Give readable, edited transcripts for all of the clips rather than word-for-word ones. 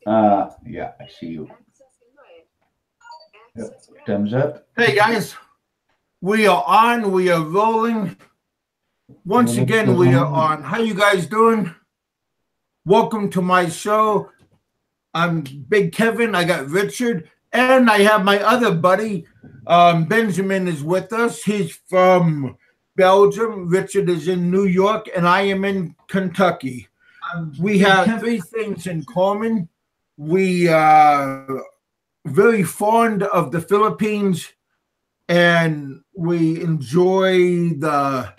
Yeah, I see you. Yep. Thumbs up. Hey guys, we are on. We are rolling. Once again, we are on. How you guys doing? Welcome to my show. I'm Big Kevin. I got Richard, and I have my other buddy, Benjamin, is with us. He's from Belgium. Richard is in New York, and I am in Kentucky. We have three things in common. We are very fond of the Philippines, and we enjoy the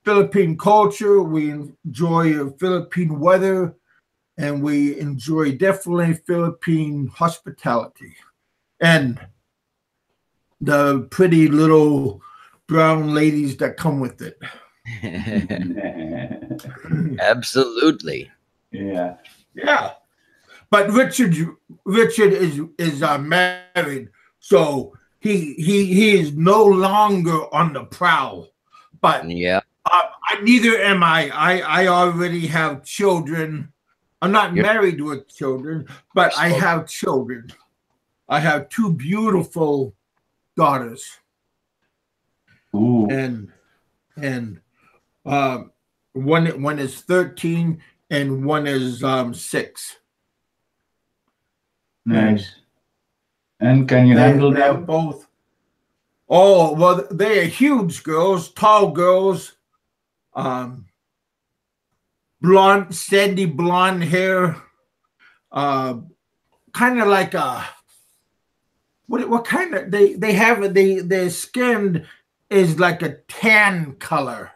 Philippine culture. We enjoy Philippine weather, and we enjoy definitely Philippine hospitality and the pretty little brown ladies that come with it. Absolutely. Yeah. Yeah. But Richard is married, so he is no longer on the prowl. But yeah, neither am I. I already have children. I'm not married with children, but I have children. I have two beautiful daughters. Ooh. And one is 13 and one is 6. Nice. And can you handle them both? Oh, well, they are huge girls, tall girls, blonde, sandy blonde hair, kind of like a what kind of they have their skin is like a tan color,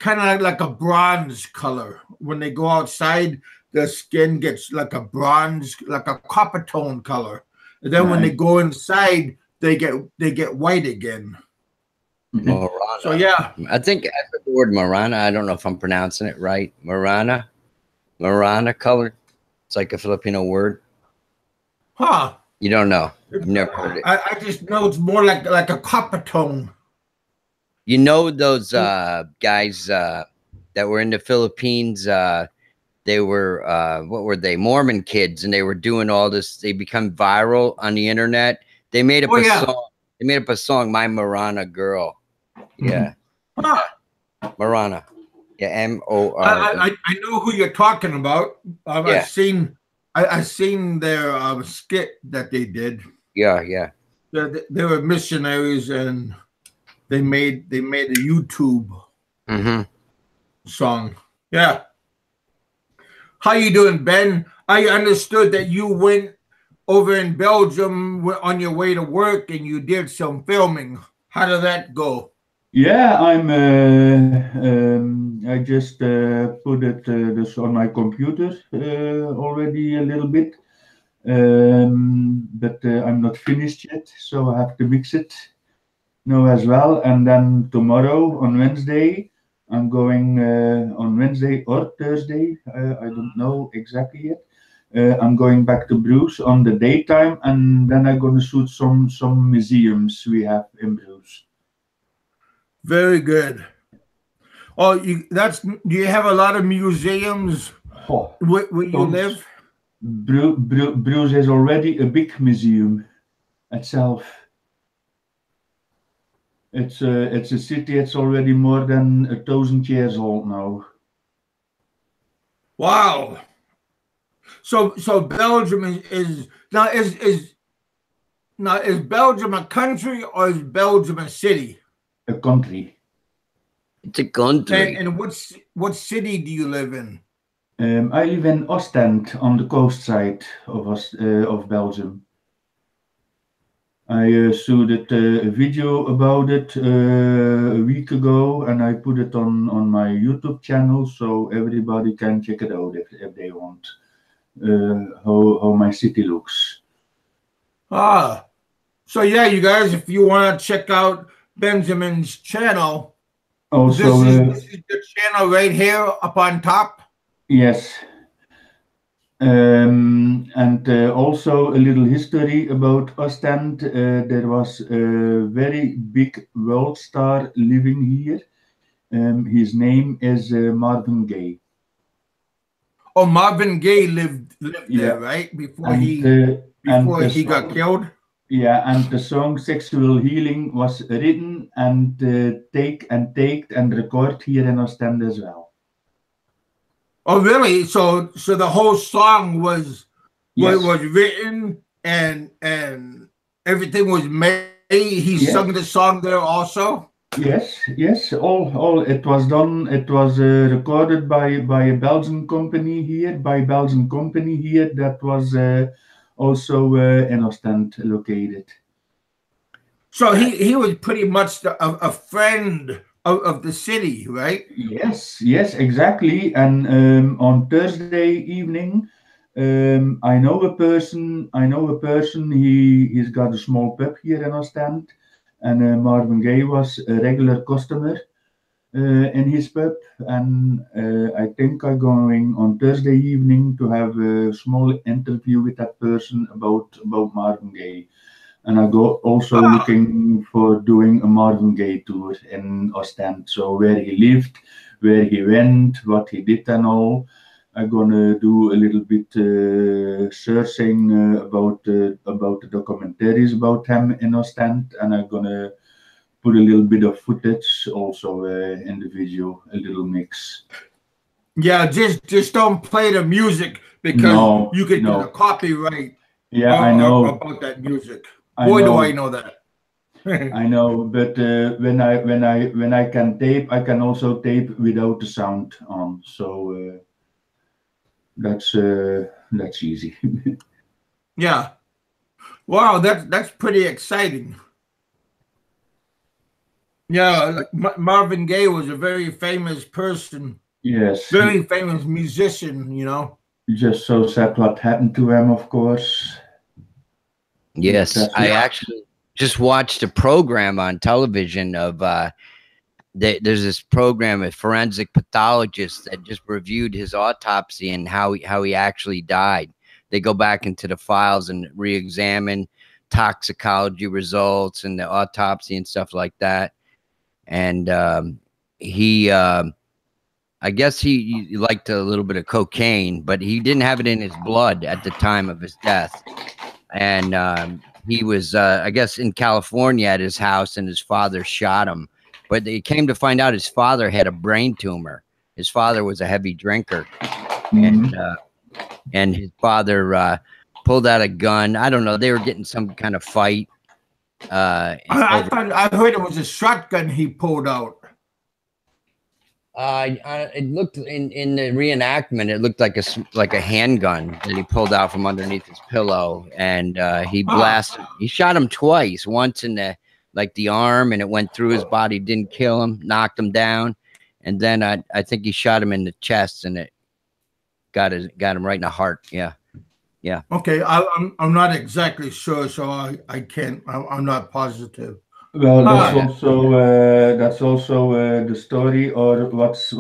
kind of like a bronze color. When they go outside, the skin gets like a bronze, like a copper tone color. And then when they go inside, they get white again. Marana. So yeah, I think I heard the word Marana. I don't know if I'm pronouncing it right. Marana color. It's like a Filipino word. Huh? You don't know? I've never heard it. I just know it's more like a copper tone. You know those guys that were in the Philippines. They were what were they? Mormon kids, and they were doing all this. They become viral on the internet. They made up song. They made up a song, "My Marana Girl." Yeah, Marana. Yeah, M-O-R. I know who you're talking about. I've seen their skit that they did. Yeah. They were missionaries, and they made a YouTube song. Yeah. How you doing, Ben? I understood that you went over in Belgium on your way to work and you did some filming. How did that go? Yeah, I just put it this on my computer already a little bit, but I'm not finished yet, so I have to mix it now as well. And then tomorrow on Wednesday, I'm going on Wednesday or Thursday. I don't know exactly yet. I'm going back to Bruges on the daytime, and then I'm going to shoot some museums we have in Bruges. Very good. Oh, do you have a lot of museums where you live? Bruges is already a big museum itself. It's a city. It's already more than 1,000 years old now. Wow. So Belgium is Belgium a country or is Belgium a city? A country. It's a country. And what city do you live in? I live in Ostend on the coast side of Belgium. I shooted a video about it a week ago, and I put it on my YouTube channel, so everybody can check it out if they want. How my city looks. So yeah, you guys, if you want to check out Benjamin's channel, also this is the channel right here up on top. Yes. And also a little history about Ostend. There was a very big world star living here. His name is Marvin Gaye. Oh, Marvin Gaye lived Yeah. there, right? Before And, he got song, killed. yeah, and the song "Sexual Healing" was written and taped and recorded here in Ostend as well. Oh, really? So the whole song was Yes. was written and everything was made. He Yes. sung the song there also. Yes. All it was done. It was recorded by a Belgian company here. That was also in Ostend located. So he was pretty much a friend of the city, right? Yes, exactly. And on Thursday evening, I know a person. He's got a small pub here in Ostend, and Marvin Gaye was a regular customer in his pub. And I think I'm going on Thursday evening to have a small interview with that person about Marvin Gaye. And I go also looking for doing a Marvin Gaye tour in Ostend. So where he lived, where he went, what he did and all. I'm gonna do a little bit searching about the documentaries about him in Ostend, and I'm gonna put a little bit of footage also in the video, a little mix. Yeah, just don't play the music because you could get a copyright. Yeah, I know about that music. Boy, do I know that. I know, but when I can tape, I can also tape without the sound on. So that's easy. Yeah. Wow, that's pretty exciting. Yeah, Marvin Gaye was a very famous person. Yes. Very famous musician, you know. Just so sad what happened to him, of course. Yes, I actually just watched a program on television of there's this program of forensic pathologists that just reviewed his autopsy and how he actually died. They go back into the files and re-examine toxicology results and the autopsy and stuff like that. And he I guess he liked a little bit of cocaine, but he didn't have it in his blood at the time of his death. And he was, I guess, in California at his house, and his father shot him. But they came to find out his father had a brain tumor. His father was a heavy drinker, and his father pulled out a gun. I don't know. They were getting some kind of fight. I heard it was a shotgun he pulled out. It looked in the reenactment. It looked like a handgun that he pulled out from underneath his pillow, and he blasted. He shot him twice. Once in the arm, and it went through his body. Didn't kill him. Knocked him down, and then I think he shot him in the chest, and it got him right in the heart. Yeah. Okay, I'm not exactly sure, so I can't. I'm not positive. Well, that's also the story, or what's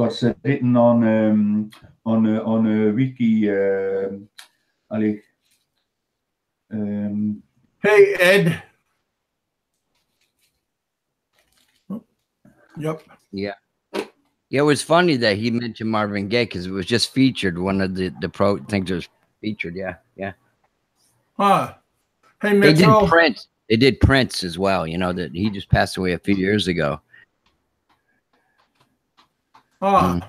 written on a wiki. Ali. Hey, Ed. Yep. Yeah. It was funny that he mentioned Marvin Gaye because it was just featured. One of the pro things was featured. Yeah. Hey, Mitchell. They did Prince as well. You know that he just passed away a few years ago. Now,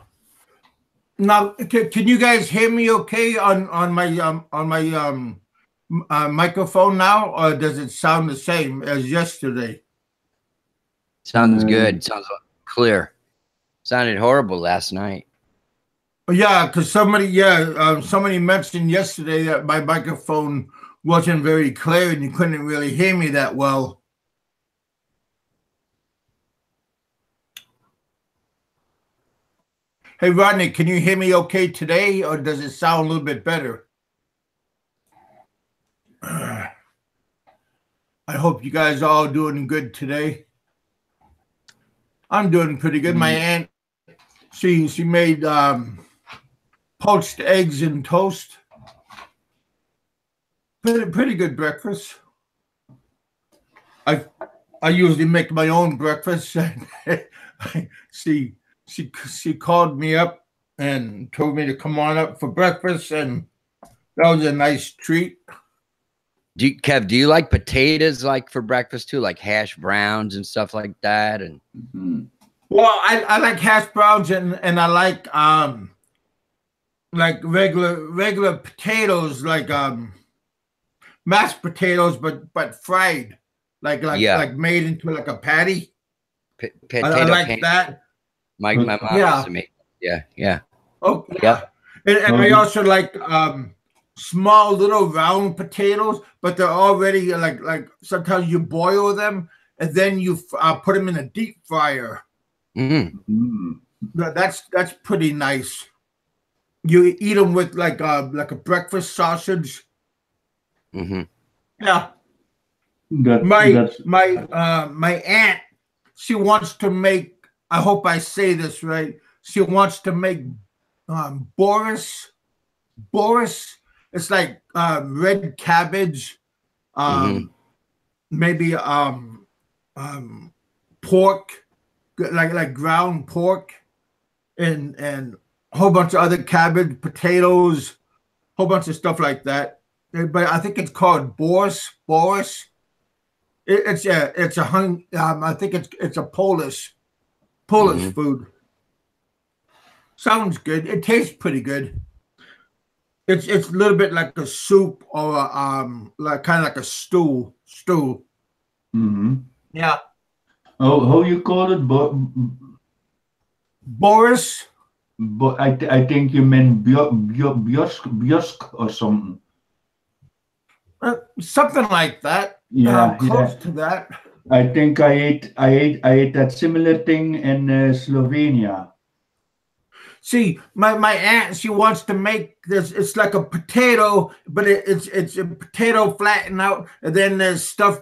can you guys hear me okay on my microphone now, or does it sound the same as yesterday? Sounds good. Sounds clear. Sounded horrible last night. Yeah, because somebody mentioned yesterday that my microphone wasn't very clear and you couldn't really hear me that well. Hey, Rodney, can you hear me okay today, or does it sound a little bit better? I hope you guys are all doing good today. I'm doing pretty good. My aunt, she made poached eggs and toast. Pretty good breakfast. I usually make my own breakfast. She called me up and told me to come on up for breakfast, and that was a nice treat. Kev, do you like potatoes like for breakfast too, like hash browns and stuff like that? And well, I like hash browns, and I like regular potatoes, like mashed potatoes, but fried, like made into like a patty. Potato I like that. My mom used to make. Yeah. Oh yeah. And I also like small little round potatoes, but they're already like sometimes you boil them and then you put them in a deep fryer. That's pretty nice. You eat them with like a breakfast sausage. Yeah. My aunt, she wants to make, I hope I say this right, she wants to make Boris. It's like red cabbage, maybe pork, like ground pork, and a whole bunch of other cabbage, potatoes, whole bunch of stuff like that. But I think it's called Boris. It's I think it's a Polish food. Sounds good. It tastes pretty good. It's a little bit like a soup or like kind of like a stew. Yeah. Oh, how you call it? Boris. But I think you meant Bjorsk or something. Something like that. Yeah, close to that. I think I ate that similar thing in Slovenia. See, my aunt, she wants to make this. It's like a potato, but it's a potato flattened out, and then there's stuff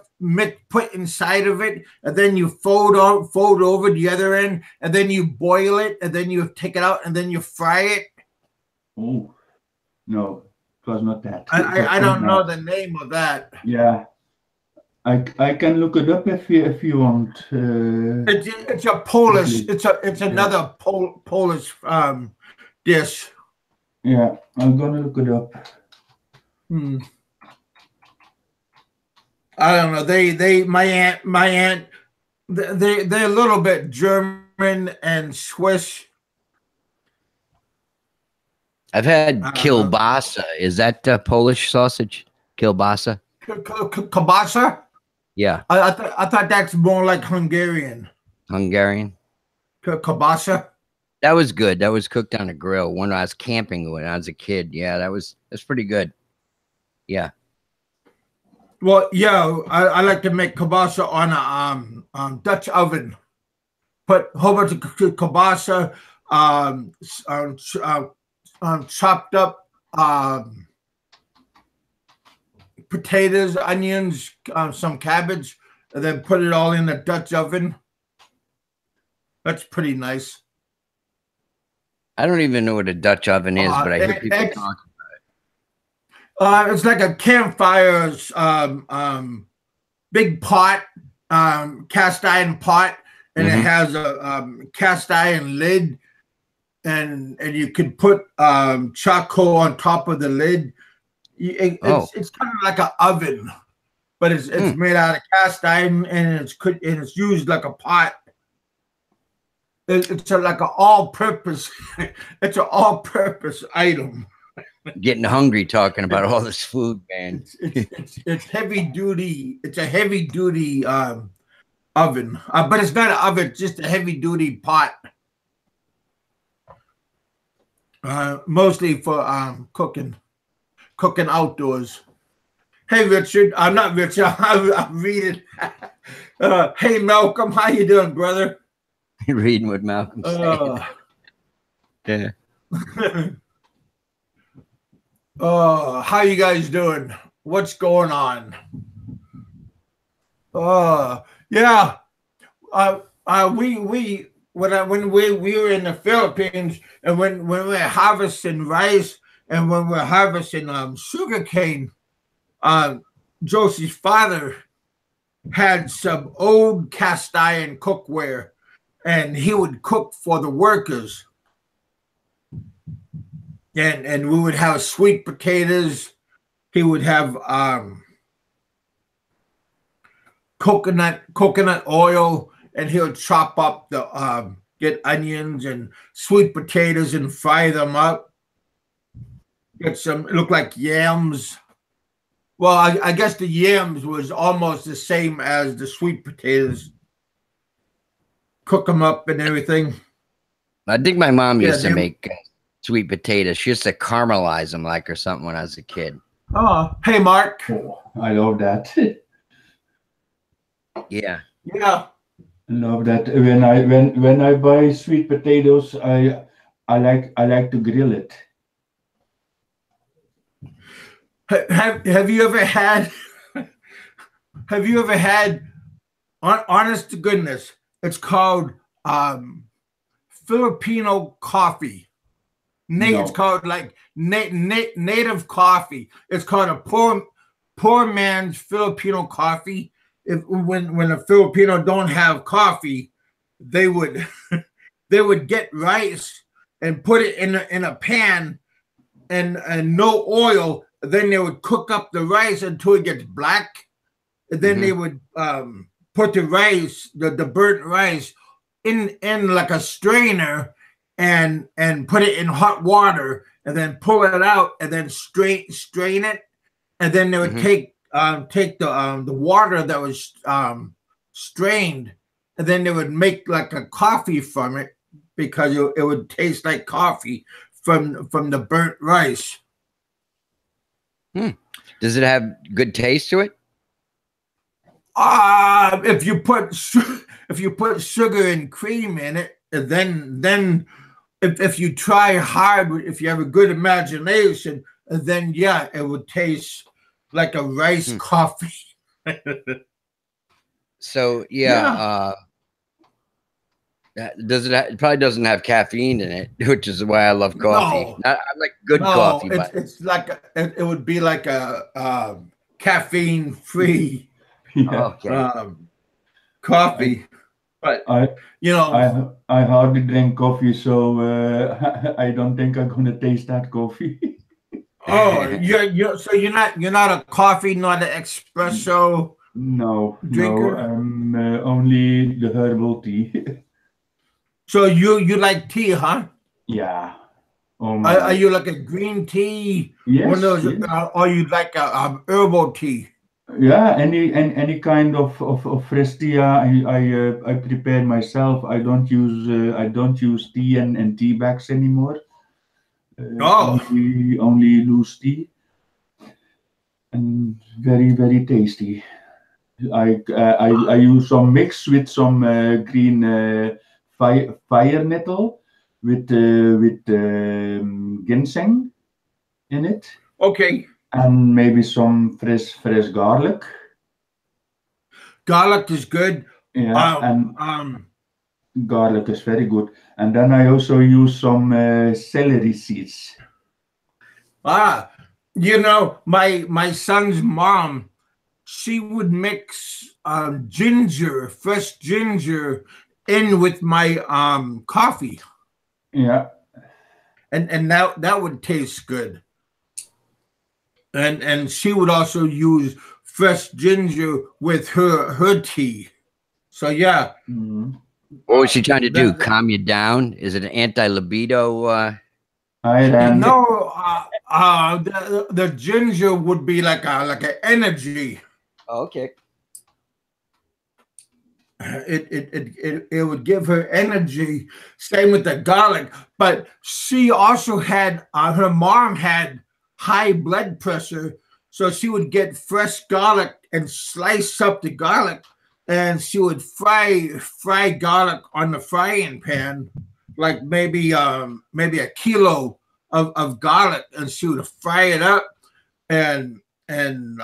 put inside of it, and then you fold over the other end, and then you boil it, and then you take it out, and then you fry it. Oh, no, it was not that. I don't know the name of that. Yeah. I can look it up if you want. It's a Polish. It's another Polish dish. Yeah, I'm gonna look it up. I don't know. My aunt. They're a little bit German and Swiss. I've had kielbasa. Is that Polish sausage? Kielbasa. Kielbasa. Yeah. I thought that's more like Hungarian. Kielbasa. That was good. That was cooked on a grill when I was camping when I was a kid. Yeah, that's pretty good. Yeah. Well, yeah, I like to make kielbasa on a Dutch oven. Put a whole bunch of kielbasa, chopped up potatoes, onions, some cabbage, and then put it all in the Dutch oven. That's pretty nice. I don't even know what a Dutch oven is, but I hear people talking about it. It's like a campfire, big pot, cast iron pot, and it has a cast iron lid, and you could put charcoal on top of the lid. It's kind of like an oven, but it's made out of cast iron, and it's used like a pot. It's like an all-purpose. It's an all-purpose item. Getting hungry talking about all this food, man. It's heavy duty. It's a heavy duty oven, but it's not an oven. It's just a heavy duty pot. Mostly for cooking outdoors. Hey, Richard. I'm not Richard. I'm reading. Hey, Malcolm. How you doing, brother? You're reading what Malcolm's saying. Yeah. How you guys doing? What's going on? Yeah. We when we were in the Philippines, and when we're harvesting rice and when we're harvesting sugarcane, Josie's father had some old cast iron cookware, and he would cook for the workers. and we would have sweet potatoes. He would have coconut oil, and he'll chop up the get onions and sweet potatoes and fry them up. Get some look like yams. Well, I guess the yams was almost the same as the sweet potatoes. Cook them up and everything. I think my mom used to make sweet potatoes. She used to caramelize them like or something when I was a kid. Oh, hey, Mark. Oh, I love that. Yeah. Yeah. I love that. When I buy sweet potatoes, I like to grill it. Have you ever had? Have you ever had? Honest to goodness, it's called Filipino coffee. No. It's called like native coffee. It's called a poor man's Filipino coffee. When a Filipino don't have coffee, they would they would get rice and put it in a pan and no oil. Then they would cook up the rice until it gets black. And then they would put the rice, the burnt rice, in like a strainer and put it in hot water and then pull it out and then strain it. And then they would take the water that was strained, and then they would make like a coffee from it because it would taste like coffee from the burnt rice. Does it have good taste to it? If you put sugar and cream in it, then if you try hard, if you have a good imagination, then yeah, it would taste like a rice coffee. So it probably doesn't have caffeine in it, which is why I love coffee. No. I like good coffee, but it's like it would be like a caffeine free coffee. But I hardly drink coffee, so I don't think I'm gonna taste that coffee. So you're not a coffee, not an espresso. No, drinker? no, I'm only the herbal tea. So you like tea, huh? Yeah. Are you like a green tea? Yes. One of those, yes. or you like a herbal tea? Yeah, any kind of fresh tea. I prepare myself. I don't use tea and tea bags anymore. Only loose tea, and very very tasty. I use some mix with some green fire nettle with ginseng in it. Okay. And maybe some fresh garlic. Garlic is good. Yeah, garlic is very good. And then I also use some celery seeds. My son's mom, she would mix fresh ginger in with my coffee. Yeah. And that would taste good. And she would also use fresh ginger with her tea. So yeah. Mm-hmm. What was she trying to do? Calm you down? Is it an anti-libido? No, the ginger would be like an energy. Oh, okay. It would give her energy. Same with the garlic. But she also had her mom had high blood pressure, so she would get fresh garlic and slice up the garlic, and she would fry garlic on the frying pan, like maybe a kilo of garlic, and she would fry it up and then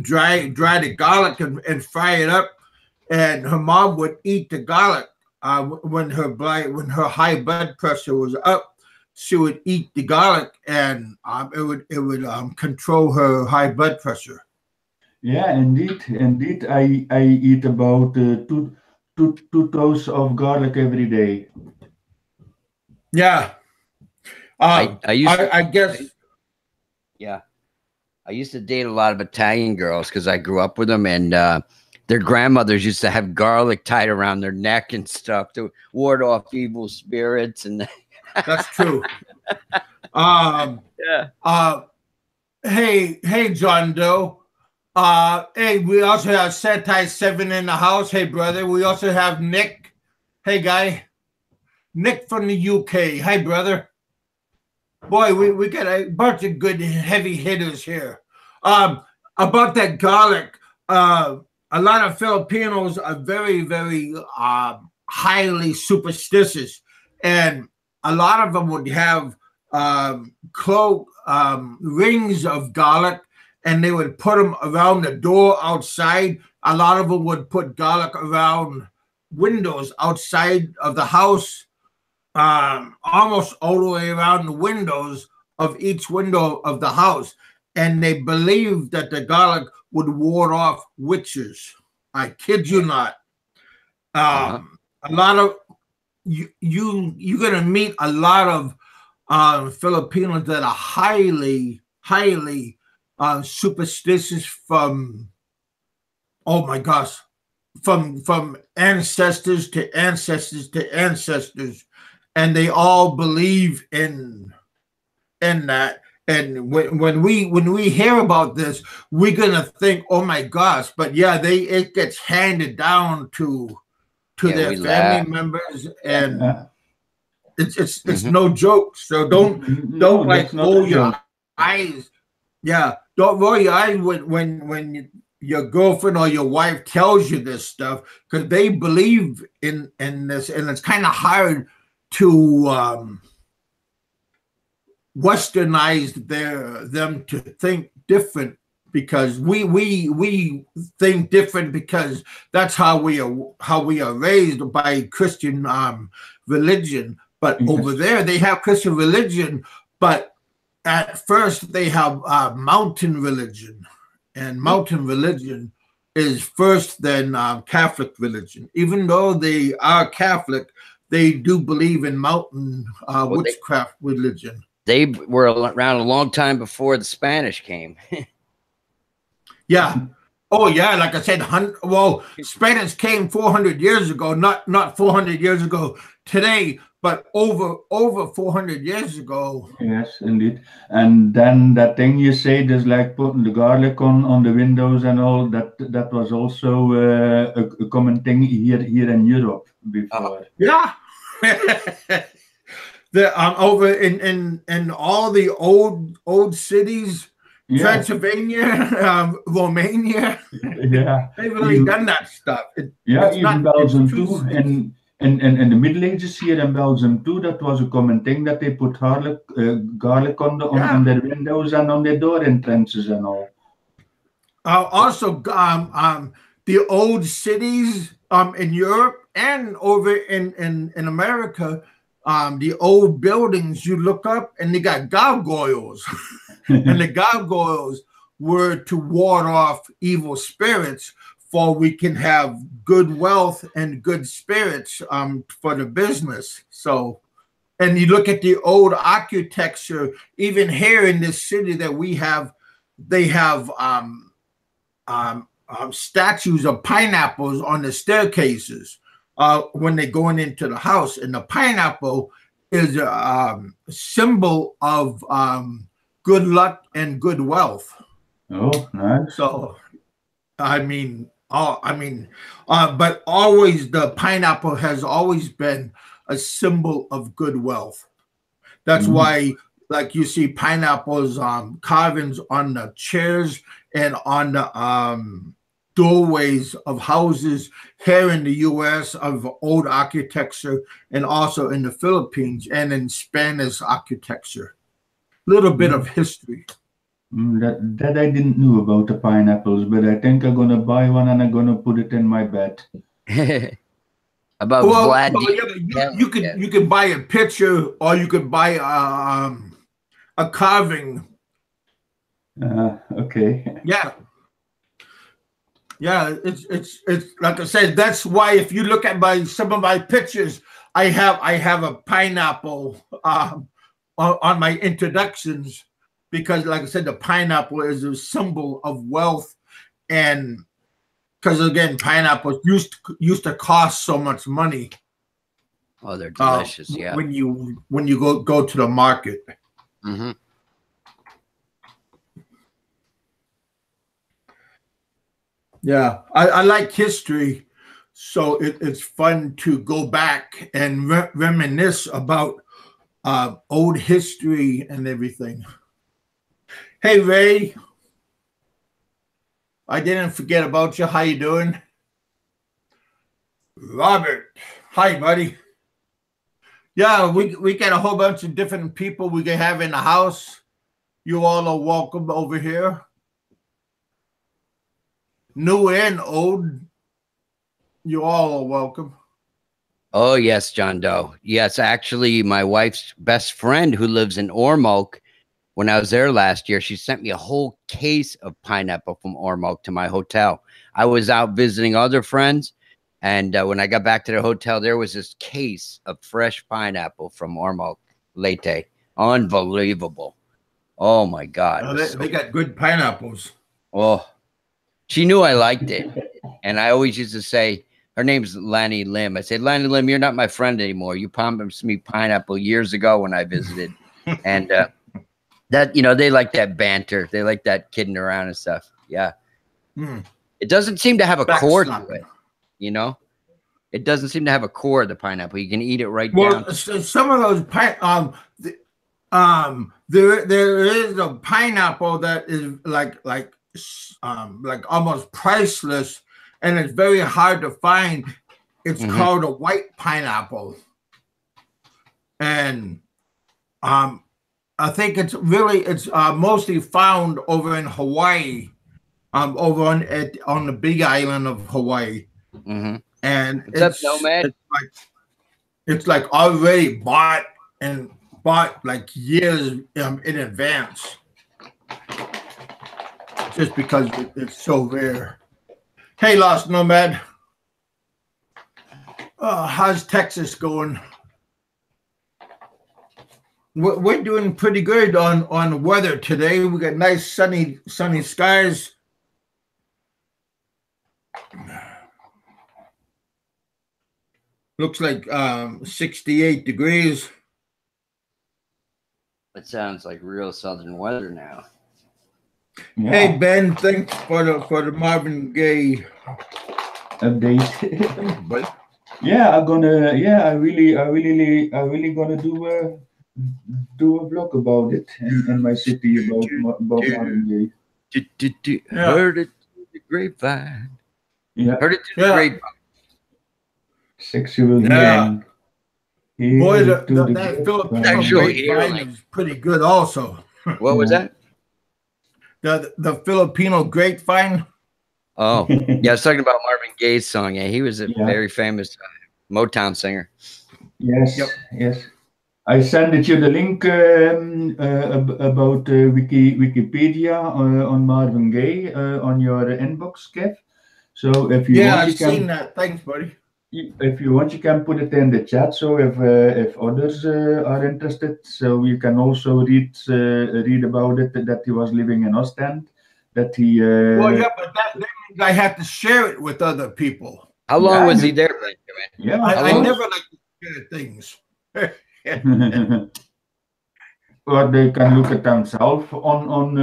dry the garlic and fry it up, and her mom would eat the garlic when her high blood pressure was up. She would eat the garlic, and it would control her high blood pressure. Yeah, indeed. I eat about two cloves of garlic every day. Yeah, I guess. Yeah. I used to date a lot of Italian girls because I grew up with them, and their grandmothers used to have garlic tied around their neck and stuff to ward off evil spirits. And that's true. Yeah. Hey, John Doe. Hey, we also have Sentai 7 in the house. Hey, brother. We also have Nick. Hey, guy. Nick from the UK. Hi, brother. Boy, we got a bunch of good heavy hitters here. About that garlic, a lot of Filipinos are very, very highly superstitious, and a lot of them would have rings of garlic, and they would put them around the door outside. A lot of them would put garlic around windows outside of the house, almost all the way around the windows of each window of the house. And they believed that the garlic would ward off witches. I kid you not. A lot of you're gonna meet a lot of Filipinos that are highly superstitious from, oh my gosh, from ancestors to ancestors to ancestors, and they all believe in that. And when we hear about this, we're gonna think, oh my gosh, but yeah, it gets handed down to their family members, and it's no joke. So don't like roll your eyes. Yeah, don't roll your eyes when your girlfriend or your wife tells you this stuff, because they believe in this, and it's kind of hard to westernized them to think different, because we think different because that's how we are raised by Christian religion. But over there they have Christian religion, but at first they have mountain religion, and mountain religion is first than Catholic religion. Even though they are Catholic, they do believe in mountain witchcraft religion. They were around a long time before the Spanish came. Yeah. Oh, yeah. Like I said, Spanish came 400 years ago, not 400 years ago today, but over 400 years ago. Yes, indeed. And then that thing you say, there's like putting the garlic on the windows and all that was also a common thing here in Europe before. Yeah. Over in all the old cities, Transylvania, Romania, they've really done that stuff. Even Belgium too. In the Middle Ages here in Belgium too, that was a common thing that they put garlic on their windows and on their door entrances and all. Also, the old cities in Europe and over in America. The old buildings, you look up and they got gargoyles, and the gargoyles were to ward off evil spirits, for we can have good wealth and good spirits for the business. So, and you look at the old architecture, even here in this city that we have, they have statues of pineapples on the staircases. When they're going into the house, and the pineapple is a symbol of good luck and good wealth. Oh, nice. So, but always the pineapple has always been a symbol of good wealth. That's why, like, you see pineapples carvings on the chairs and on the doorways of houses here in the U.S. of old architecture, and also in the Philippines and in Spanish architecture. Little bit of history. That I didn't know about the pineapples, but I think I'm gonna buy one and I'm gonna put it in my bed. You could buy a picture, or you could buy a carving. Okay. Yeah, it's like I said. That's why if you look at some of my pictures, I have a pineapple on my introductions, because like I said, the pineapple is a symbol of wealth, and because again, pineapples used to cost so much money. Oh, they're delicious. Yeah. When you go to the market. Mm-hmm. Yeah, I like history, so it's fun to go back and reminisce about old history and everything. Hey, Ray, I didn't forget about you. How you doing? Robert, hi, buddy. Yeah, we got a whole bunch of different people we can have in the house. You all are welcome over here. New and old, you all are welcome. Oh, yes, John Doe. Yes, actually, my wife's best friend who lives in Ormoc, when I was there last year, she sent me a whole case of pineapple from Ormoc to my hotel. I was out visiting other friends, and when I got back to the hotel, there was this case of fresh pineapple from Ormoc Leyte. Unbelievable. Oh, my God. They got good pineapples. Oh, she knew I liked it. And I always used to say, her name's Lanny Lim. I said, Lanny Lim, you're not my friend anymore. You promised me pineapple years ago when I visited. And that, they like that banter. They like that kidding around and stuff. Yeah. It doesn't seem to have a core to it, It doesn't seem to have a core, the pineapple. You can eat it right down. Well, some of those there is a pineapple that is like almost priceless, and it's very hard to find. It's called a white pineapple, and I think it's mostly found over in Hawaii, over on the Big Island of Hawaii, and it's like already bought like years in advance, just because it's so rare. Hey, Lost Nomad, how's Texas going? We're doing pretty good on the weather today. We got nice sunny skies. Looks like 68 degrees. It sounds like real southern weather now. Yeah. Hey Ben, thanks for the Marvin Gaye update. But Yeah, I really gonna do a vlog about it in my city about Marvin Gaye. Heard it through the grapevine. Yeah. Heard it through the grapevine. Sexual hearing. Boy, that Filipino grapevine is pretty good also. What was that? The Filipino grapevine. Oh, yeah, I was talking about Marvin Gaye's song. Yeah, he was a very famous Motown singer. Yes, yes. I sent you the link about Wikipedia on Marvin Gaye on your inbox, Kev. So if you want, I've seen that. Thanks, buddy. If you want, you can put it in the chat. So if others are interested, so you can also read about it, that he was living in Ostend, that he. Well, yeah, but that means I have to share it with other people. How long was he there, Benjamin? Yeah, I never like to share things. Or they can look at themselves on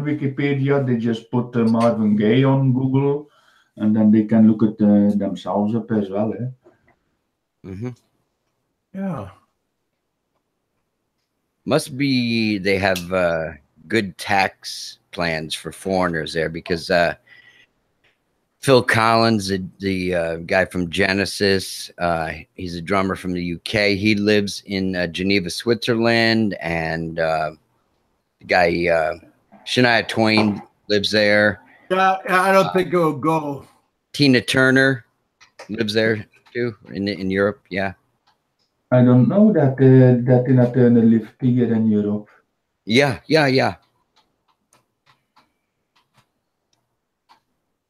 Wikipedia. They just put Marvin Gaye on Google, and then they can look at themselves up as well. Yeah. Must be they have good tax plans for foreigners there, because Phil Collins, the guy from Genesis, he's a drummer from the UK. He lives in Geneva, Switzerland, and the guy Shania Twain lives there. Yeah, I don't think it will go. Tina Turner lives there too in Europe. Yeah. I don't know that Tina Turner lives here in Europe. Yeah.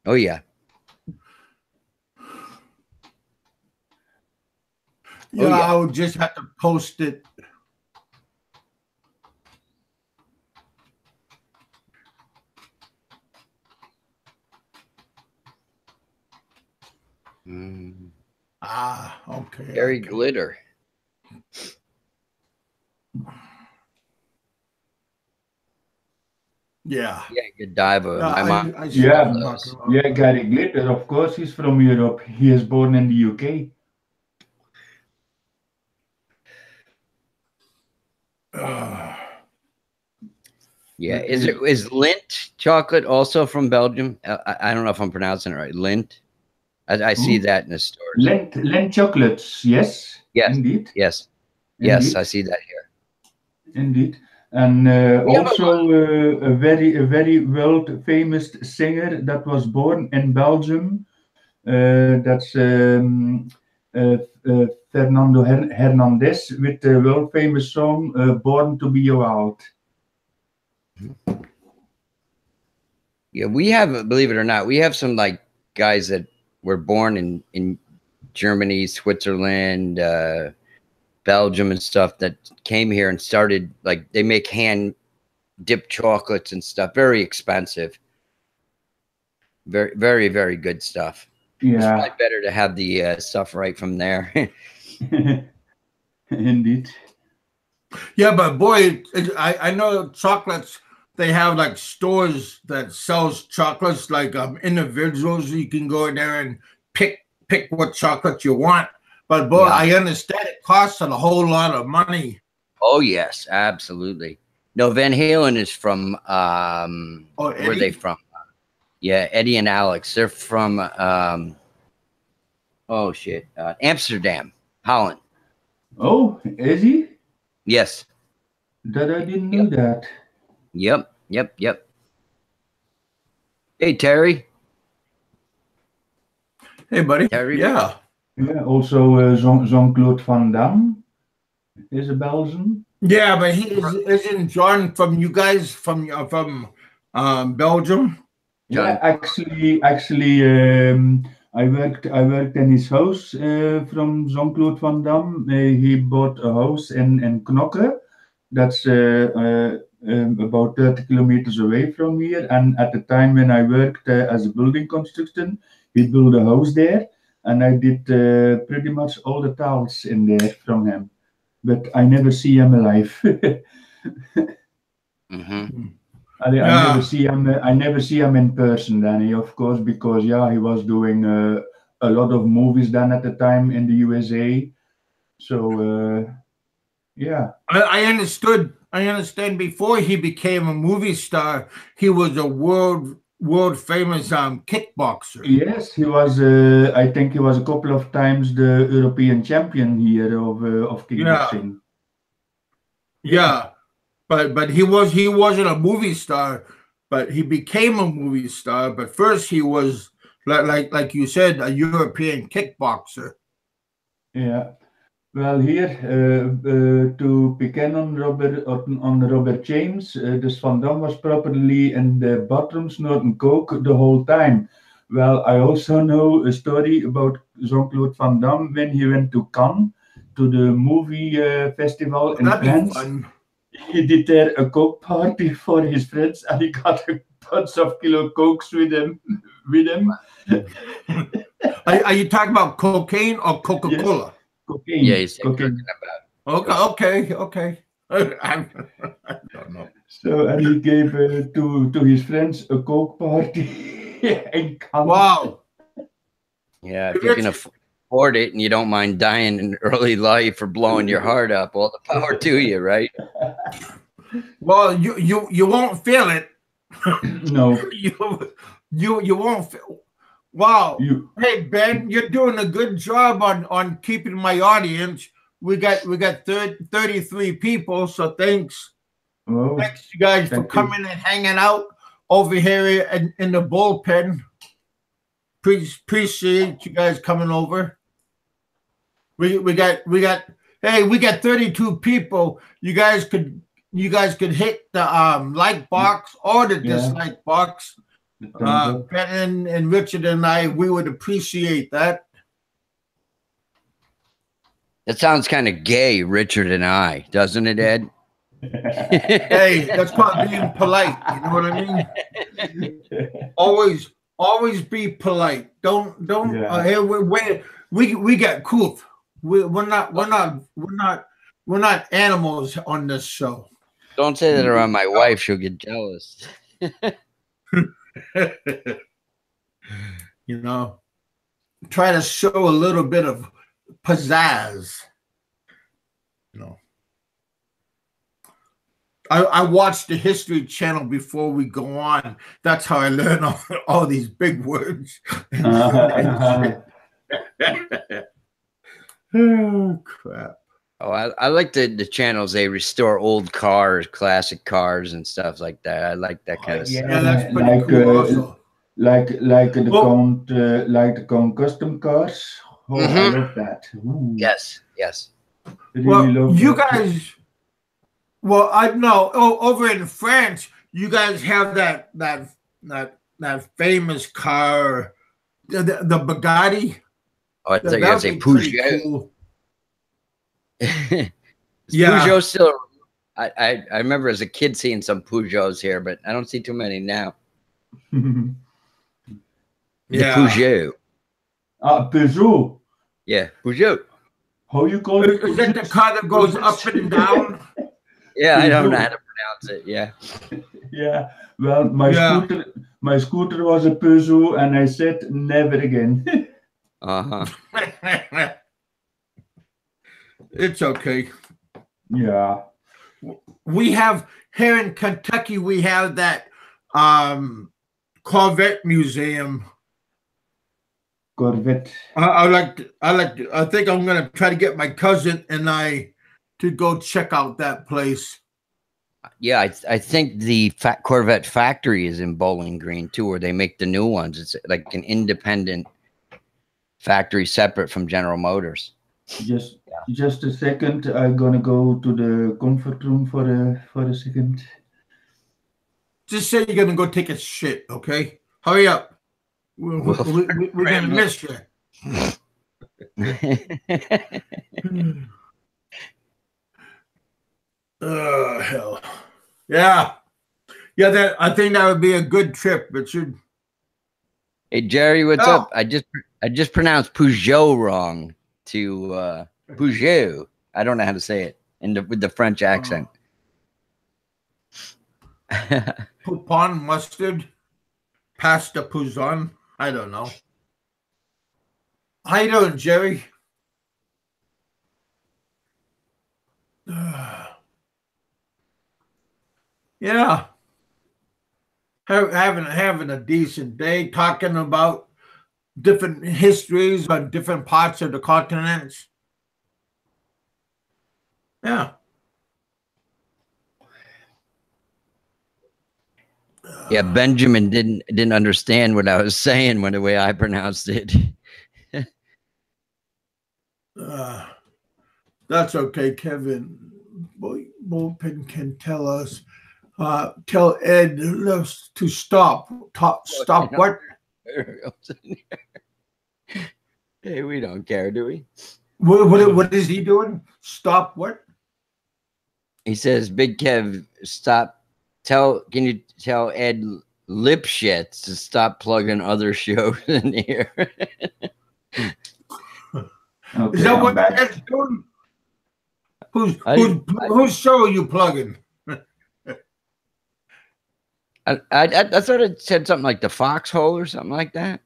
Oh yeah. Yeah, I would just have to post it. Mm. Ah, okay. Very okay. glitter. Yeah. Yeah, good diver. Yeah, My mom. I see what you're Yeah, talking about. yeah, Gary Glitter. Of course, he's from Europe. He is born in the UK. Yeah, But is Lindt chocolate also from Belgium? I don't know if I'm pronouncing it right. Lindt. I see who? that in the stores. Lent chocolates. Yes, Yes, indeed, yes, yes. I indeed, see that here. indeed. And We have also a very world famous singer that was born in Belgium. That's Fernando Hernandez with the world famous song "Born to Be Wild." yeah, we have. Believe it or not, we have some like guys that were born in Germany, Switzerland, Belgium, and stuff that came here and started like they make hand dipped chocolates and stuff. Very expensive. Very, very, very good stuff. It's Yeah, probably better to have the stuff right from there. indeed. Yeah, but boy, I know chocolates. They have like stores that sells chocolates, like individuals. You can go in there and pick what chocolate you want. But boy, Yeah. I understand it costs a whole lot of money. Oh yes, absolutely. No, Van Halen is from Oh, where are they Eddie? from? Yeah, Eddie and Alex. They're from oh shit, Amsterdam, Holland. Oh, is he? Yes. That I didn't know Yep. that. Yep. Yep. Yep. Hey Terry. Hey, buddy. Terry. Yeah. Yeah, also Jean-Claude Van Damme is a Belgian. Yeah, but isn't John from you guys from Belgium? Yeah, John. actually, I worked in his house from Jean-Claude Van Damme. He bought a house in Knokke. That's about 30 kilometers away from here. And at the time when I worked as a building construction, he built a house there, and I did pretty much all the towels in there from him. But I never see him alive. Mm-hmm. I never Yeah. see him. I never see him in person, Danny. Of course, because yeah, he was doing a lot of movies then at the time in the USA. So yeah, I understood. I understand. Before he became a movie star, he was a world famous kickboxer. yes, he was. I think he was a couple of times the European champion here of Yeah, kickboxing. Yeah, yeah. But he wasn't a movie star, but he became a movie star. But first he was like you said, a European kickboxer. yeah. Well, here to begin on Robert James, dus Van Damme was probably in the bathroom snorting coke the whole time. Well, I also know a story about Jean-Claude Van Damme when he went to Cannes to the movie festival in That'd be France. fun. He did there a coke party for his friends, and he got a bunch of kilo cokes with him. Are you talking about cocaine or Coca-Cola? Yes, cocaine. Yeah, he's Cocaine. talking about. Okay. I don't know. So, and he gave to his friends a coke party in Cannes. Wow. Yeah, if you can afford it and you don't mind dying in early life or blowing your heart up, all the power to you, right? Well, you won't feel it. No, you won't feel. Wow. Hey Ben, you're doing a good job on keeping my audience. We got 33 people, so thanks. oh, Thanks you guys for thank you. coming and hanging out over here in the bullpen. Appreciate you guys coming over. We got 32 people. You guys could hit the like box or the dislike box. Ben and Richard and I, we would appreciate that. That sounds kind of gay, Richard and I, doesn't it, Ed? Hey, that's called being polite. You know what I mean? Always always be polite. Don't. Yeah. Here we get cool. We're not animals on this show. Don't say that around my wife; she'll get jealous. You know, try to show a little bit of pizzazz. You know, I watched the History Channel before we go on. That's how I learn all these big words. And shit. Oh, crap. Oh, I like the channels. They restore old cars, classic cars, and stuff like that. I like that kind of stuff. Yeah, that's pretty cool also. Like the Count custom cars. Oh, I love that. Ooh. Yes. Really love you that. guys. Well, I know. Oh, over in France, you guys have that famous car, the Bugatti. Oh, I thought you were gonna say Peugeot. Cool. Yeah, Peugeot still. I remember as a kid seeing some Peugeots here, but I don't see too many now. Yeah, Peugeot. Peugeot. Yeah, Peugeot. How you call it? Is that the car that goes up and down? Yeah, I don't know how to pronounce it. Yeah. Yeah. Well, my scooter was a Peugeot, and I said never again. It's okay. Yeah. We have here in Kentucky. We have that Corvette museum. Corvette. I think I'm gonna try to get my cousin and I to go check out that place. Yeah, I think the Corvette factory is in Bowling Green too, where they make the new ones. It's like an independent factory, separate from General Motors. Just a second. I'm gonna go to the comfort room for a second. Just say you're gonna go take a shit, okay? Hurry up. We're gonna miss you. Oh hell. Yeah. I think that would be a good trip, Richard. Hey Jerry, what's up? I just pronounced Peugeot wrong to Peugeot. I don't know how to say it with the French accent. Poupon mustard, pasta Pouzon. I don't know. How you doing, Jerry? Yeah. Having a decent day, talking about different histories on different parts of the continents. Yeah. Yeah, Benjamin didn't understand what I was saying when the way I pronounced it. That's okay, Kevin. BullPen can tell us. Tell Ed to stop. Stop what? Hey, we don't care, do we? What is he doing? Stop what? He says, Big Kev, stop. Can you tell Ed Lipschitz to stop plugging other shows in here? Okay, is that what Ed's doing? Whose show are you plugging? I thought it said something like the Foxhole or something like that.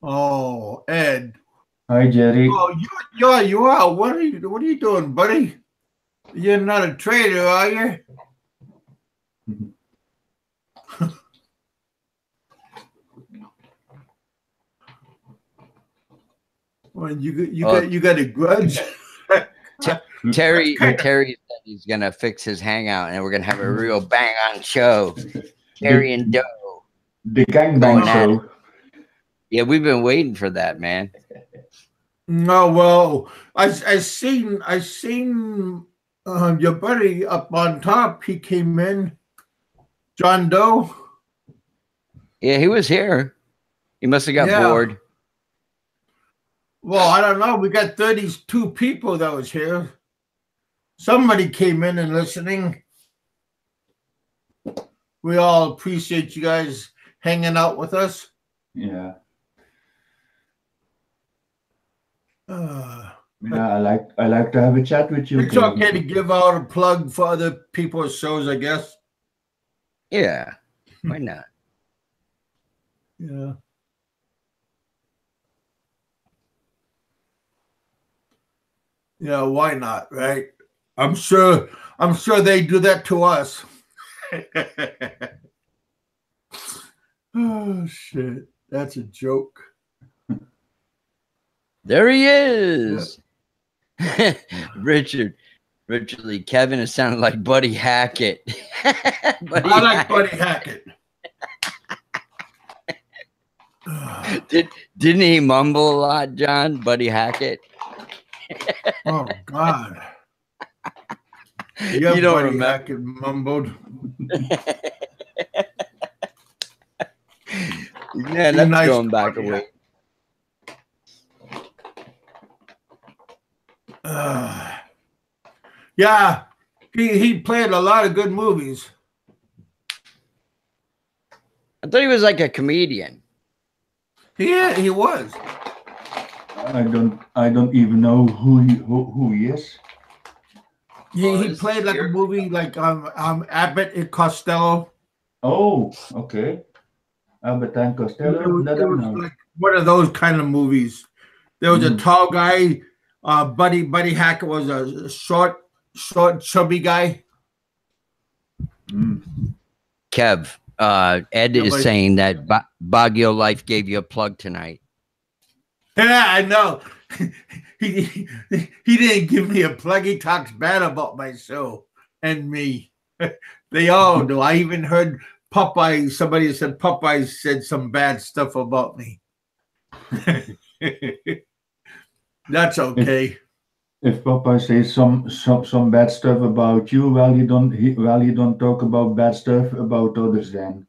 Oh, Ed. Hi, Jerry. Oh, you are. What are you doing, buddy? You're not a trader, are you? Well, you got a grudge. Terry said he's gonna fix his hangout, and we're gonna have a real bang on show. Terry and Doe, the gangbang show. Yeah, we've been waiting for that, man. No, well, I seen your buddy up on top. He came in, John Doe. Yeah, he was here. He must have got bored. Well, I don't know. We got 32 people that was here. Somebody came in and listening. We all appreciate you guys hanging out with us. Yeah. Uh, Yeah, I like to have a chat with you, it's Kevin. okay to give out a plug for other people's shows, I guess. Yeah. Why not? Yeah. Yeah, why not, right? I'm sure they do that to us. Oh shit. That's a joke. There he is. Yeah. Richard Lee, Kevin, it sounded like Buddy Hackett. I like Buddy Hackett. Didn't he mumble a lot, John? Buddy Hackett? Oh God. You don't Buddy remember? Hackett mumbled. Yeah, that's nice going back Buddy a way. Yeah, he played a lot of good movies. I thought he was like a comedian. Yeah, he was. I don't even know who he is. He played like a movie like Abbott and Costello. Oh, okay. Abbott and Costello. It was like one of those kind of movies. There was a tall guy. Buddy Hackett was a short, chubby guy. Kev, Ed is saying that Baguio Life gave you a plug tonight. Yeah, I know. He didn't give me a plug. He talks bad about my show and me. They all do. I even heard Popeye. Somebody said Popeye said some bad stuff about me. That's okay. If Popeye says some bad stuff about you, well, you don't talk about bad stuff about others. Then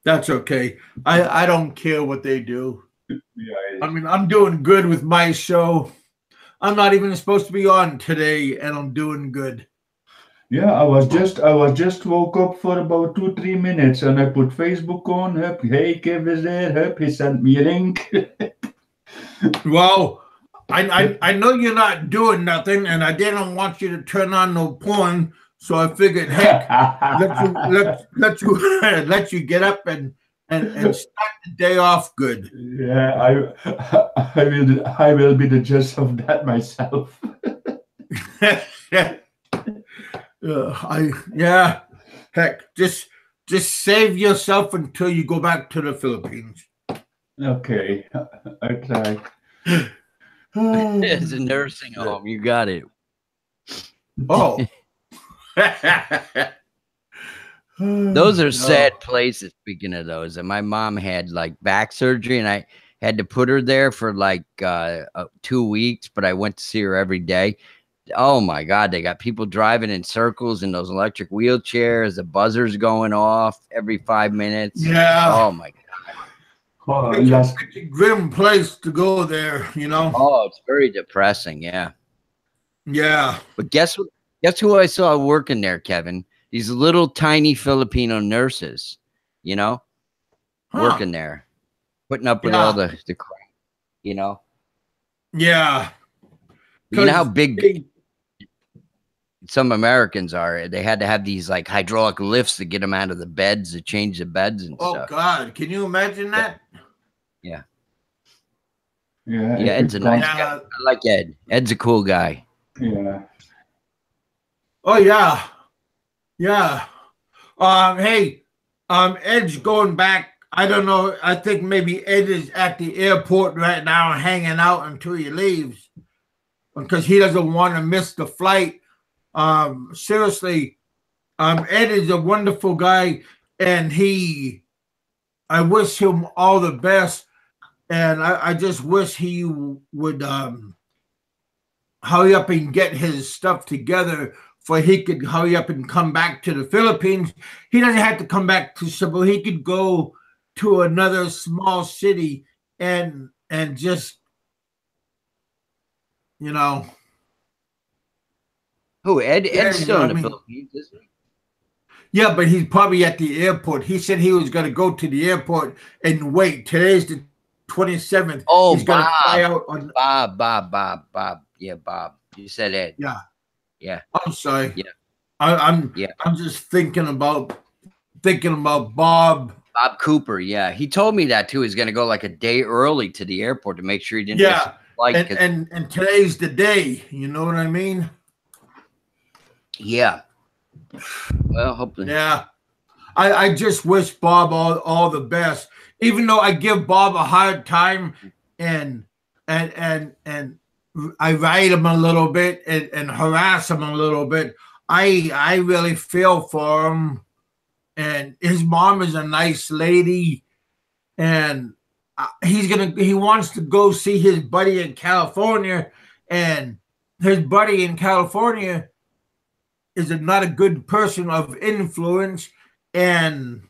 that's okay. I don't care what they do. Yeah, I mean, I'm doing good with my show. I'm not even supposed to be on today, and I'm doing good. Yeah, I was just woke up for about 2-3 minutes, and I put Facebook on. Hey, Kev is there. He sent me a link. Well, I know you're not doing nothing, and I didn't want you to turn on no porn, so I figured, heck, let you get up and start the day off good. Yeah, I will be the judge of that myself. Heck, just save yourself until you go back to the Philippines. Okay, I try. It's a nursing home. You got it. Oh. Those are sad places. Speaking of those, and my mom had like back surgery, and I had to put her there for like 2 weeks, but I went to see her every day. Oh my God, they got people driving in circles in those electric wheelchairs, the buzzers going off every 5 minutes. Yeah. Oh my God. It's a grim place to go there, you know. Oh, it's very depressing. Yeah. Yeah. But guess who I saw working there, Kevin? These little tiny Filipino nurses, you know, working there, putting up with all the crap, you know. Yeah. You know how big some Americans are. They had to have these like hydraulic lifts to get them out of the beds, to change the beds and stuff. Oh God, can you imagine that? Yeah. Yeah, Ed's a nice guy. I like Ed. Ed's a cool guy. Yeah. Oh yeah. Yeah. Hey, Ed's going back. I don't know. I think maybe Ed is at the airport right now hanging out until he leaves because he doesn't want to miss the flight. Seriously, Ed is a wonderful guy, and I wish him all the best, and I just wish he would hurry up and get his stuff together for he could hurry up and come back to the Philippines. He doesn't have to come back to Cebu. He could go to another small city and just, you know. Who, Ed? Ed's still in the Philippines, isn't he? Yeah, but he's probably at the airport. He said he was going to go to the airport and wait. Today's the 27th. Oh, he's going to fly out on Bob. Yeah, Bob. You said it. Yeah. Yeah. I'm sorry. Yeah. I'm just thinking about Bob. Bob Cooper. Yeah, he told me that too. He's going to go like a day early to the airport to make sure he didn't. Yeah. Like and today's the day. You know what I mean? Yeah. Well, hopefully. Yeah. I just wish Bob all the best. Even though I give Bob a hard time and I write him a little bit and harass him a little bit, I really feel for him. And his mom is a nice lady, and he wants to go see his buddy in California, and his buddy in California is not a good person of influence. And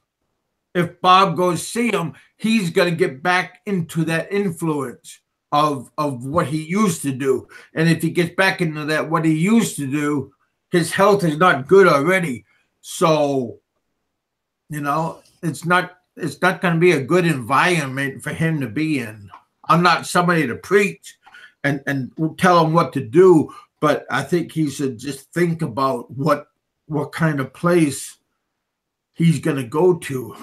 if Bob goes see him, he's going to get back into that influence of what he used to do. And if he gets back into that, what he used to do, his health is not good already. So, you know, it's not going to be a good environment for him to be in. I'm not somebody to preach and tell him what to do, but I think he should just think about what kind of place he's going to go to.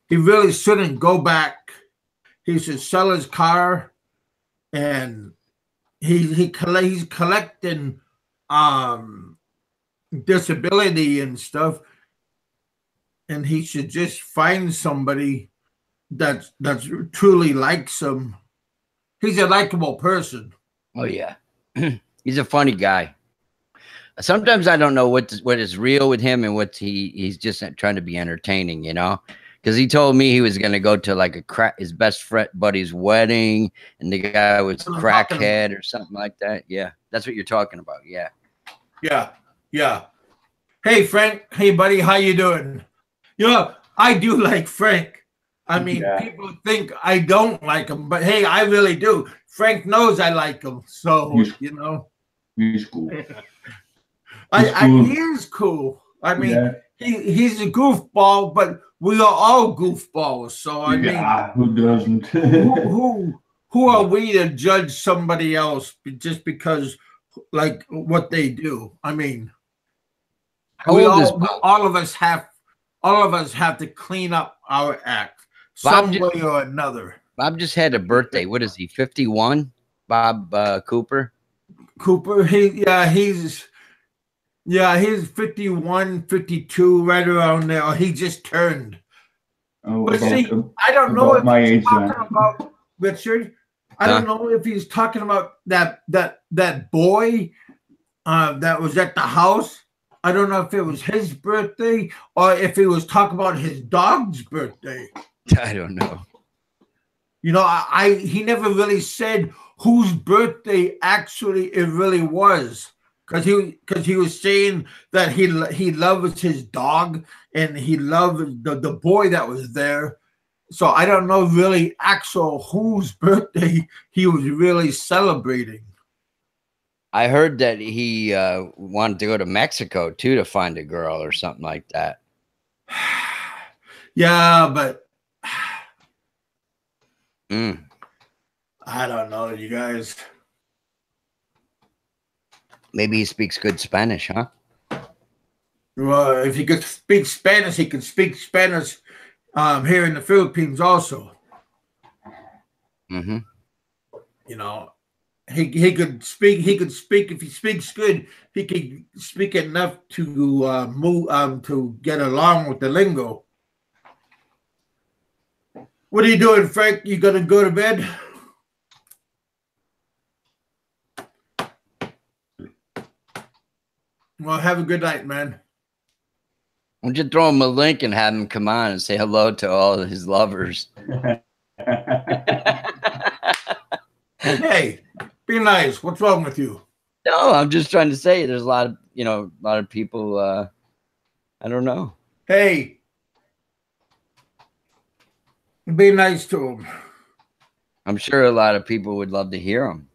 He really shouldn't go back. He should sell his car, and he's collecting disability and stuff, and he should just find somebody that truly likes him. He's a likable person. Oh yeah. He's a funny guy. Sometimes I don't know what is real with him and what he's just trying to be entertaining, you know? Because he told me he was going to go to like his best friend buddy's wedding, and the guy was crackhead or something like that. Yeah, that's what you're talking about. Yeah. Yeah. Hey, Frank. Hey, buddy. How you doing? You know, I do like Frank. I mean, people think I don't like him, but hey, I really do. Frank knows I like him, so you know. He's cool. He is cool. I mean, he's a goofball, but we are all goofballs. So I mean, who doesn't? who are we to judge somebody else just because, like, what they do? I mean, all of us have to clean up our act some way or another. Bob just had a birthday. What is he? 51? Bob Cooper. He's 51, 52, right around there. He just turned. Oh, but see, I don't know if he's talking about Richard. I don't know if he's talking about that boy that was at the house. I don't know if it was his birthday or if he was talking about his dog's birthday. I don't know. You know, he never really said whose birthday actually it really was, because he was saying that he loved his dog and he loved the boy that was there. So I don't know really actual whose birthday he was really celebrating. I heard that he wanted to go to Mexico too to find a girl or something like that. Yeah, but I don't know, you guys. Maybe he speaks good Spanish, huh? Well, if he could speak Spanish, he could speak Spanish here in the Philippines also. Mm-hmm. You know, he could speak. He could speak if he speaks good. He could speak enough to move to get along with the lingo. What are you doing, Frank? You gonna go to bed? Well, have a good night, man. Why don't you throw him a link and have him come on and say hello to all of his lovers? Hey, be nice. What's wrong with you? No, I'm just trying to say there's a lot of people. I don't know. Hey, be nice to him. I'm sure a lot of people would love to hear him.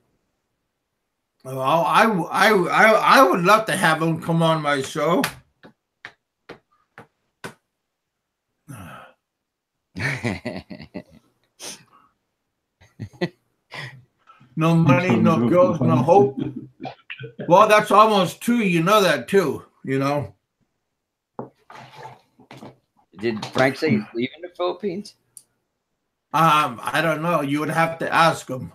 Well, I would love to have him come on my show. No money, no girls, no hope. Well, that's almost true. You know that too. You know. Did Frank say he's leaving the Philippines? I don't know. You would have to ask him.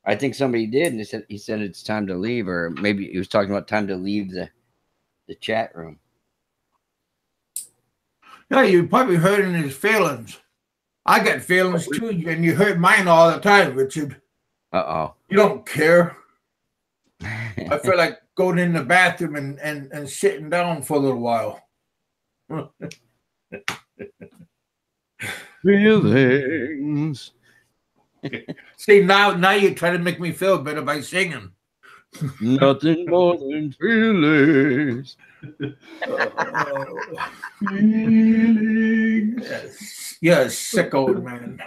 I think somebody did, and he said it's time to leave, or maybe he was talking about time to leave the chat room. Yeah, you probably heard in his feelings. I got feelings too, and you hurt mine all the time, Richard. Uh-oh. You don't care. I feel like going in the bathroom and sitting down for a little while. Feelings. See, now you're trying to make me feel better by singing. Nothing more than feelings. Feelings. Yes. You're a sick old man.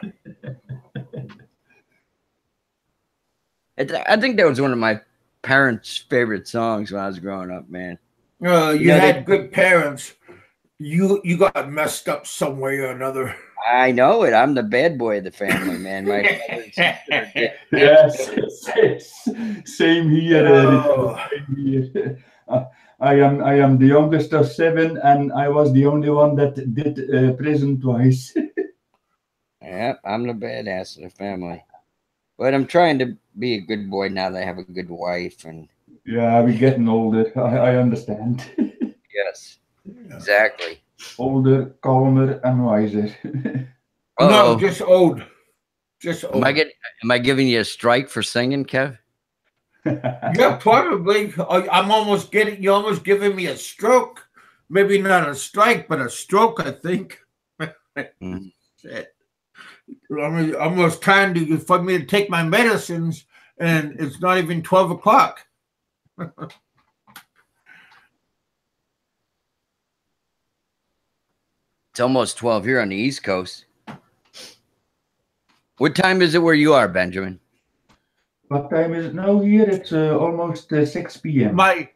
I think that was one of my parents' favorite songs when I was growing up, man. You had good parents. You got messed up some way or another. I know it. I'm the bad boy of the family, man. My brother and sister did. Yes, same here. Oh. Same here. I am the youngest of 7, and I was the only one that did prison twice. Yep, I'm the badass of the family. But I'm trying to be a good boy now that I have a good wife. And yeah, we're getting older. I understand. yes, exactly. Older, calmer, and wiser. No, just old. Just old. Am I giving you a strike for singing, Kev? Yeah, probably. I'm almost getting. You're almost giving me a stroke. Maybe not a strike, but a stroke. I think. Shit. I'm almost trying to for me to take my medicines, and it's not even 12 o'clock. It's almost 12 here on the East Coast. What time is it where you are, Benjamin? What time is it now here? It's almost 6 p.m. My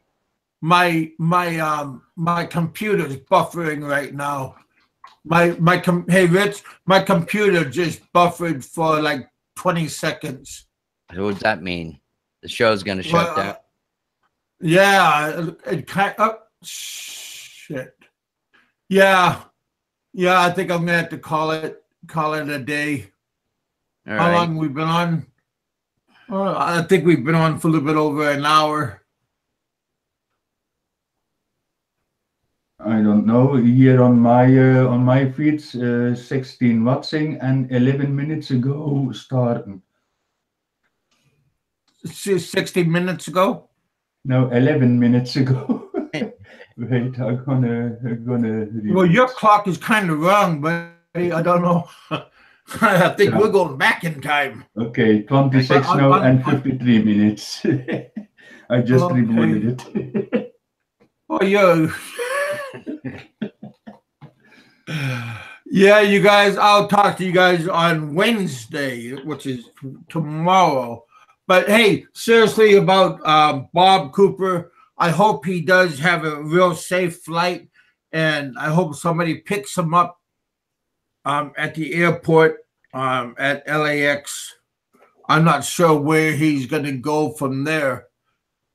computer's buffering right now. Hey Rich, my computer just buffered for like 20 seconds. What does that mean? The show's gonna shut down. Yeah, it kind of shit. Yeah, I think I'm gonna have to call it a day. All How right. long we've been on? I think we've been on for a little bit over an hour. I don't know. Here on my feeds, 16 watching and 11 minutes ago starting. 60 minutes ago? No, 11 minutes ago. Wait, I'm gonna read Well, your it. clock is kind of wrong, buddy. I don't know. I think we're going back in time. Okay, 26 now and 53 minutes. I just rebooted it. Oh, yeah. Yeah, you guys, I'll talk to you guys on Wednesday, which is tomorrow. But hey, seriously about Bob Cooper, I hope he does have a real safe flight, and I hope somebody picks him up at the airport at LAX. I'm not sure where he's going to go from there.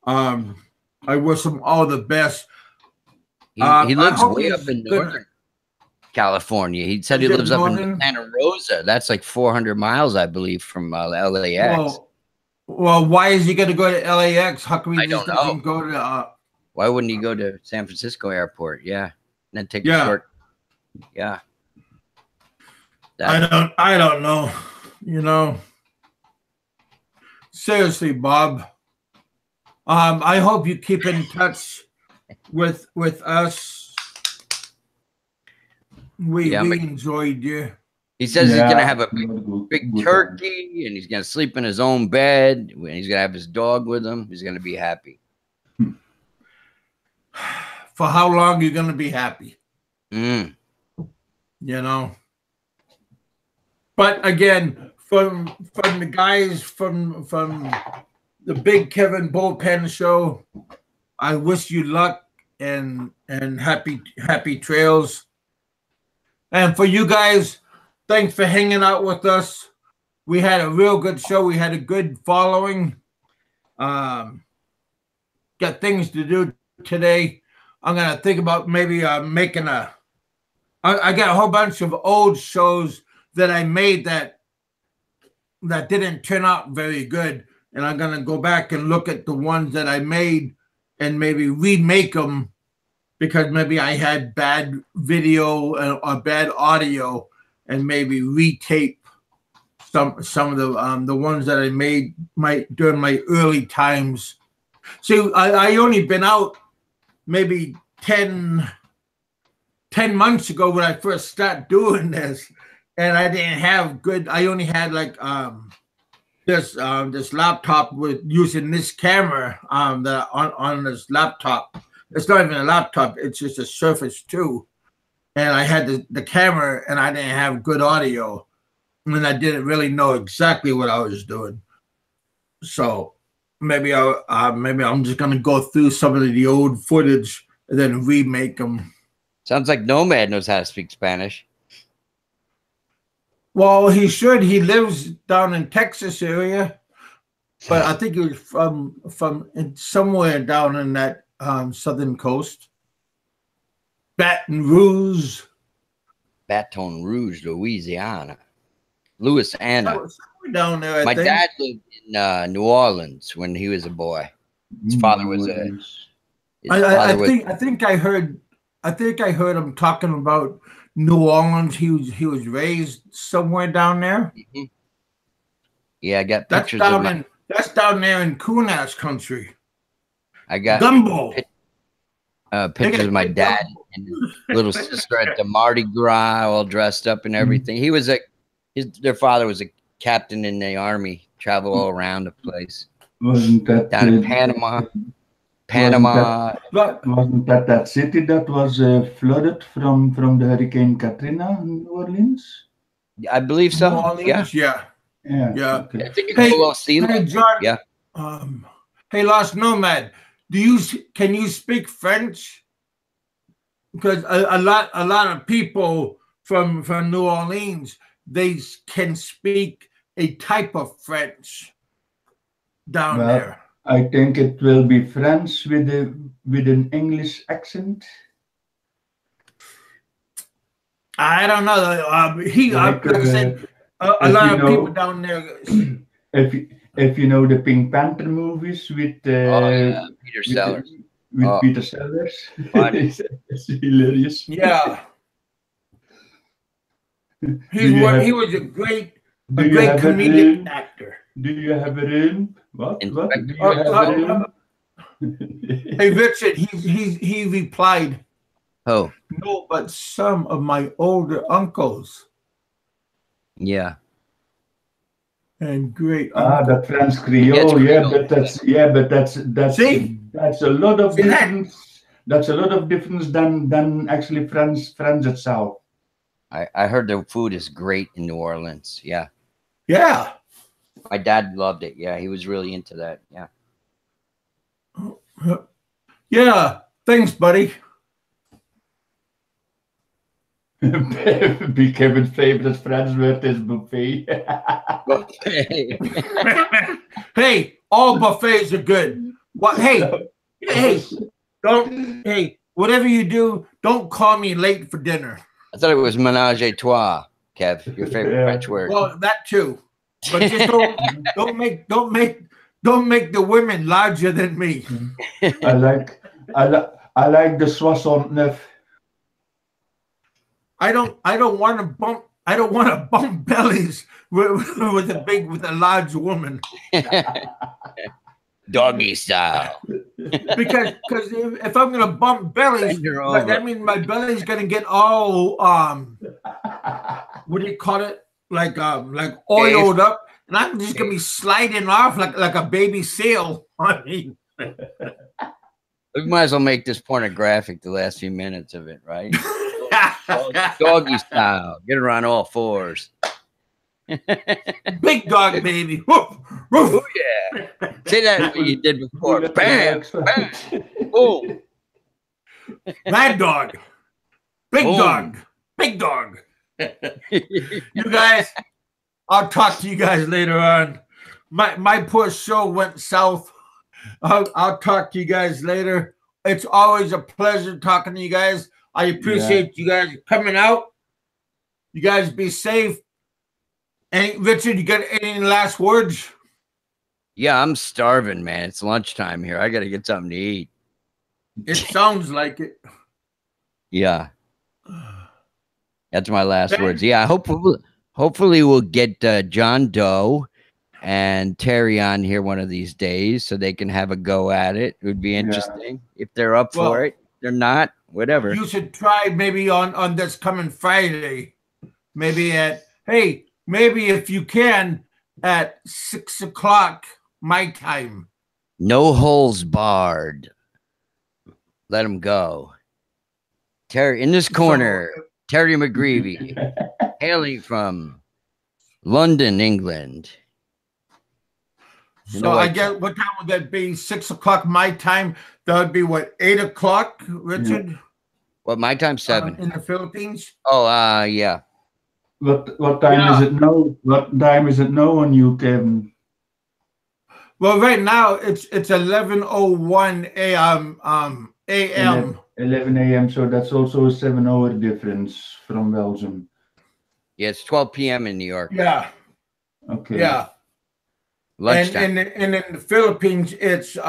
I wish him all the best. He lives way up in Northern California. He said he lives up in Santa Rosa. That's like 400 miles, I believe, from LAX. Well, why is he going to go to LAX? How come he just don't doesn't go to? Why wouldn't he go to San Francisco Airport? Yeah, and then take a short. Yeah. I don't know. You know. Seriously, Bob. I hope you keep in touch with us. We enjoyed you. He says he's gonna have a big turkey, and he's gonna sleep in his own bed, and he's gonna have his dog with him. He's gonna be happy. For how long are you gonna be happy? You know. But again, from the guys from the Big Kevin BullPen show, I wish you luck and happy trails. And for you guys Thanks for hanging out with us. We had a real good show. We had a good following. Got things to do today. I'm going to think about maybe making a... I got a whole bunch of old shows that I made that didn't turn out very good. And I'm going to go back and look at the ones that I made and maybe remake them because maybe I had bad video or bad audio, and maybe retape some of the ones that I made during my early times. See, I only been out maybe 10 months ago when I first started doing this, and I didn't have good. I only had like this laptop with using this camera on this laptop. It's not even a laptop; it's just a Surface 2. And I had the camera, and I didn't have good audio, and I didn't really know exactly what I was doing. So maybe I'm just gonna go through some of the old footage and then remake them. Sounds like Nomad knows how to speak Spanish. Well, he should. He lives down in Texas area, but I think he was from somewhere down in that southern coast. Baton Rouge, Louisiana. Louisiana. Down there. My dad lived in New Orleans when he was a boy. His father was a. I think I heard him talking about New Orleans. He was raised somewhere down there. Mm-hmm. Yeah, I got pictures of that's down there in Kunas country. I got gumbo. Pictures of my dad and his little sister at the Mardi Gras, all dressed up and everything. He was their father was a captain in the army, traveled all around the place. Wasn't that down in Panama? Wasn't that city that was flooded from the Hurricane Katrina in New Orleans? I believe so. New Orleans? Yeah. Okay. I think it's hey, John. Yeah. Hey, Lost Nomad. Can you speak French? Because a lot of people from New Orleans, they can speak a type of French down there. I think it will be French with an English accent. I don't know. Like I said, a lot of people down there. If you know the Pink Panther movies with Peter Sellers. Peter Sellers, it's hilarious. Yeah, he was a great comedic actor. Do you have a room? What? Do you have a room? Hey, Richard, he replied, "Oh, no, but some of my older uncles." Yeah. And great. The French Creole, but that's a lot of difference. That's a lot of difference than actually French itself. I heard the food is great in New Orleans. Yeah. Yeah. My dad loved it. Yeah, he was really into that. Yeah. Yeah. Thanks, buddy. BigKevin's favorite French word is buffet. Hey, all buffets are good. What? Hey, whatever you do, don't call me late for dinner. I thought it was ménage à trois, Kev. Your favorite French word. Well, that too, but just don't make the women larger than me. I like the 69. I don't want to bump bellies with a large woman. Doggy style. because if I'm gonna bump bellies, that means my belly's gonna get all what do you call it? Like oiled up, and I'm just gonna be sliding off like a baby seal. I mean, we might as well make this pornographic. The last few minutes of it, right? Doggy style. Get her on all fours. Big dog, baby. Woof, woof. Oh, yeah. Say that what you did before. Bam, bam, boom. Mad dog. Big Boom. dog. Big dog. You guys, I'll talk to you guys later on. My poor show went south. I'll talk to you guys later. It's always a pleasure talking to you guys. I appreciate you guys coming out. You guys be safe. And Richard, you got any last words? Yeah, I'm starving, man. It's lunchtime here. I got to get something to eat. It sounds like it. Yeah. That's my last words. Yeah, hopefully we'll get John Doe and Terry on here one of these days so they can have a go at it. It would be interesting if they're up for it. They're not, whatever. You should try maybe on this coming Friday. Maybe maybe if you can at 6 o'clock my time. No holes barred. Let them go. Terry in this corner. Terry McGreevy, hailing from London, England. So I guess what time would that be? 6 o'clock my time. That would be what, 8 o'clock, Richard? Yeah. What, my time? 7 in the Philippines. Oh, yeah. What time is it now? What time is it now on you, Kevin? Well, right now it's 11:01 a.m. 11 a.m. So that's also a 7-hour difference from Belgium. Yeah, it's 12 p.m. in New York. Yeah. Okay. Yeah. Lunchtime. And in the Philippines, it's 2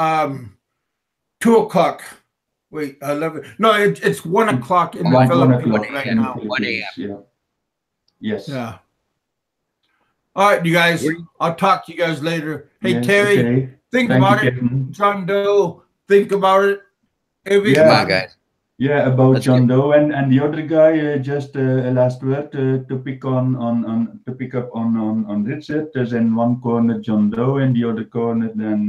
o'clock. Wait, 11. No, it's 1 o'clock in the Philippines right now. 1 a.m. Yeah. Yes. Yeah. All right, you guys. I'll talk to you guys later. Hey, Terry, think about it. John Doe, think about it. Come on, guys. Yeah, about John Doe and the other guy. Just a last word to pick up on Richard. There's in one corner John Doe, and the other corner then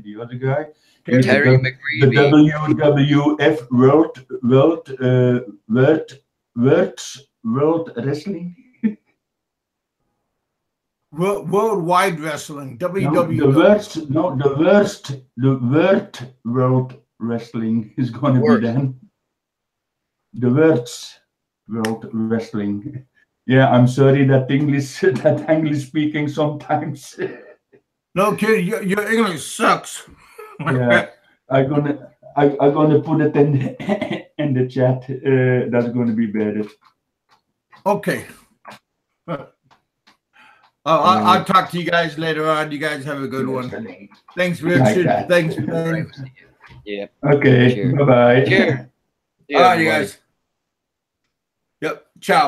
the other guy. Terry McGreevy. The WWF World Wrestling. Worldwide Wrestling. WWE. The worst World Wrestling is going to be then. The worst World Wrestling. Yeah, I'm sorry that English speaking sometimes. No, kid, your English sucks. Yeah, I'm gonna put it in the chat. That's going to be better. Okay. I'll talk to you guys later on. You guys have a good one. Thanks, Richard. Like Thanks, Ben. Yeah. Okay. Bye bye. Cheers. All right, you guys. Yep. Ciao.